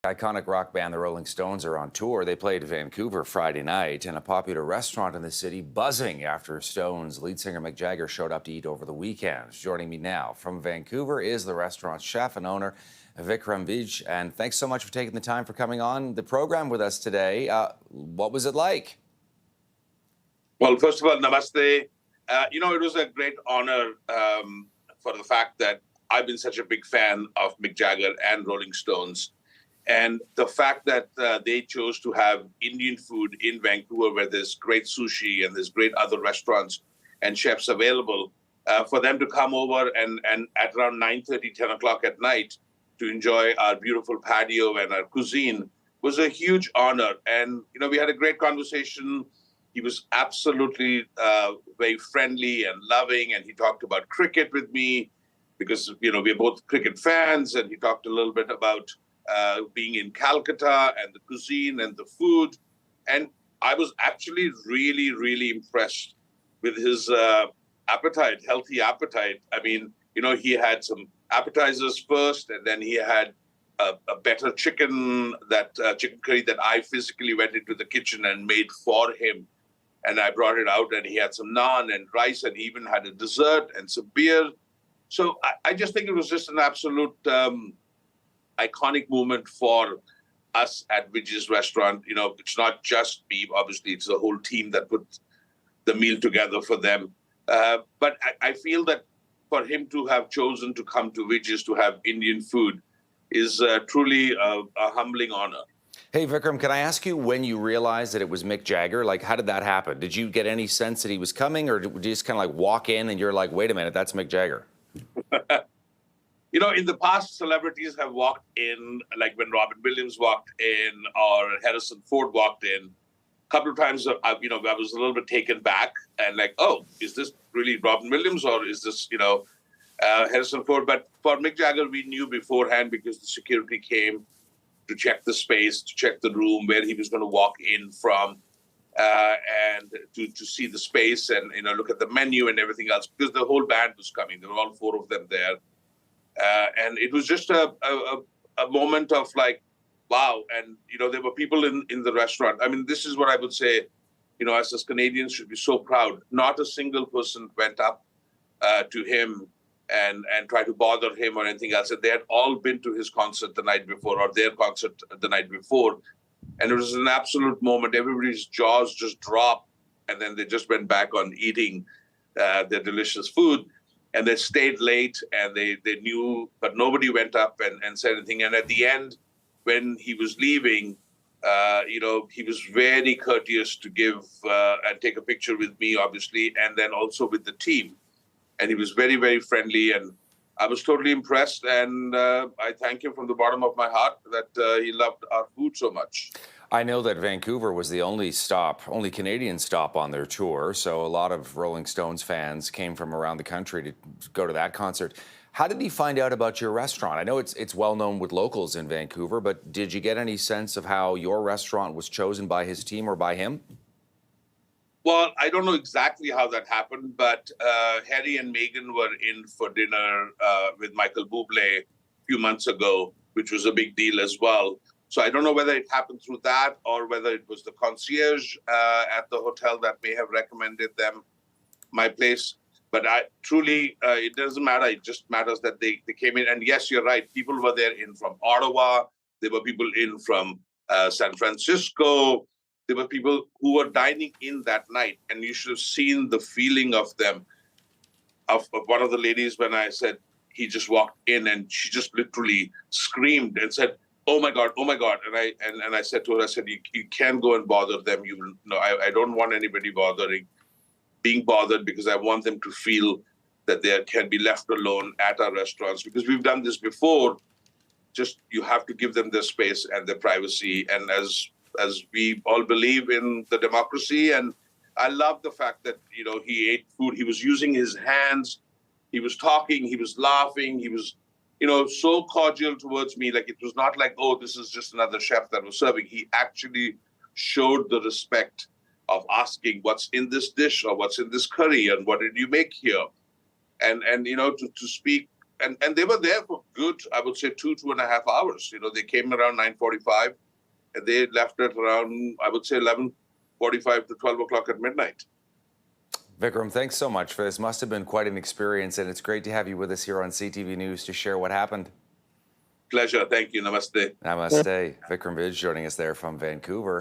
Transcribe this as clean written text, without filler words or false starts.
Iconic rock band the Rolling Stones are on tour. They played Vancouver Friday night, and a popular restaurant in the city buzzing after Stones lead singer Mick Jagger showed up to eat over the weekend. Joining me now from Vancouver is the restaurant's chef and owner, Vikram Vij. And thanks so much for taking the time for coming on the program with us today. What was it like? Well, first of all, namaste. It was a great honor for the fact that I've been such a big fan of Mick Jagger and Rolling Stones. And the fact that they chose to have Indian food in Vancouver, where there's great sushi and there's great other restaurants and chefs available, for them to come over and at around 9:30, 10 o'clock at night to enjoy our beautiful patio and our cuisine was a huge honor. And, we had a great conversation. He was absolutely very friendly and loving, and he talked about cricket with me because, we're both cricket fans, and he talked a little bit about being in Calcutta and the cuisine and the food. And I was actually really, really impressed with his appetite, healthy appetite. I mean, he had some appetizers first, and then he had a better chicken curry that I physically went into the kitchen and made for him. And I brought it out, and he had some naan and rice, and he even had a dessert and some beer. So I just think it was just an absolute iconic moment for us at Vij's restaurant. It's not just me, obviously, it's the whole team that put the meal together for them. But I feel that for him to have chosen to come to Vij's to have Indian food is truly a humbling honor. Hey, Vikram, can I ask you when you realized that it was Mick Jagger? Like, how did that happen? Did you get any sense that he was coming, or did you just kind of like walk in and you're like, wait a minute, that's Mick Jagger? In the past, celebrities have walked in, like when Robin Williams walked in or Harrison Ford walked in. A couple of times, I was a little bit taken back and like, oh, is this really Robin Williams or is this, Harrison Ford? But for Mick Jagger, we knew beforehand because the security came to check the space, to check the room where he was going to walk in from, and to see the space and, look at the menu and everything else, because the whole band was coming. There were all four of them there. And it was just a moment of like, wow. And, there were people in the restaurant. I mean, this is what I would say, us as Canadians should be so proud. Not a single person went up to him and try to bother him or anything else. And they had all been to his concert the night before or their concert the night before. And it was an absolute moment. Everybody's jaws just dropped. And then they just went back on eating their delicious food. And they stayed late and they knew, but nobody went up and said anything. And at the end, when he was leaving, he was very courteous to give and take a picture with me, obviously, and then also with the team. And he was very, very friendly. And I was totally impressed. And I thank him from the bottom of my heart that he loved our food so much. I know that Vancouver was the only Canadian stop on their tour. So a lot of Rolling Stones fans came from around the country to go to that concert. How did he find out about your restaurant? I know it's well known with locals in Vancouver, but did you get any sense of how your restaurant was chosen by his team or by him? Well, I don't know exactly how that happened, but Harry and Meghan were in for dinner with Michael Bublé a few months ago, which was a big deal as well. So I don't know whether it happened through that or whether it was the concierge at the hotel that may have recommended them my place. But it doesn't matter. It just matters that they came in. And yes, you're right. People were there in from Ottawa. There were people in from San Francisco. There were people who were dining in that night. And you should have seen the feeling of them. Of one of the ladies, when I said he just walked in and she just literally screamed and said, oh my God, oh my God. And I said to her, I said, you can't go and bother them. I don't want anybody being bothered, because I want them to feel that they can be left alone at our restaurants, because we've done this before. Just, you have to give them their space and their privacy. And as we all believe in the democracy, and I love the fact that, he ate food. He was using his hands. He was talking. He was laughing. He was, so cordial towards me. Like, it was not like, oh, this is just another chef that was serving. He actually showed the respect of asking what's in this dish or what's in this curry and what did you make here. And to speak and they were there for good, I would say, 2.5 hours. They came around 9:45, and they left at around, I would say, 11:45 to 12 o'clock at midnight. Vikram, thanks so much for this. Must have been quite an experience, and it's great to have you with us here on CTV News to share what happened. Pleasure. Thank you. Namaste. Namaste. Vikram Vij joining us there from Vancouver.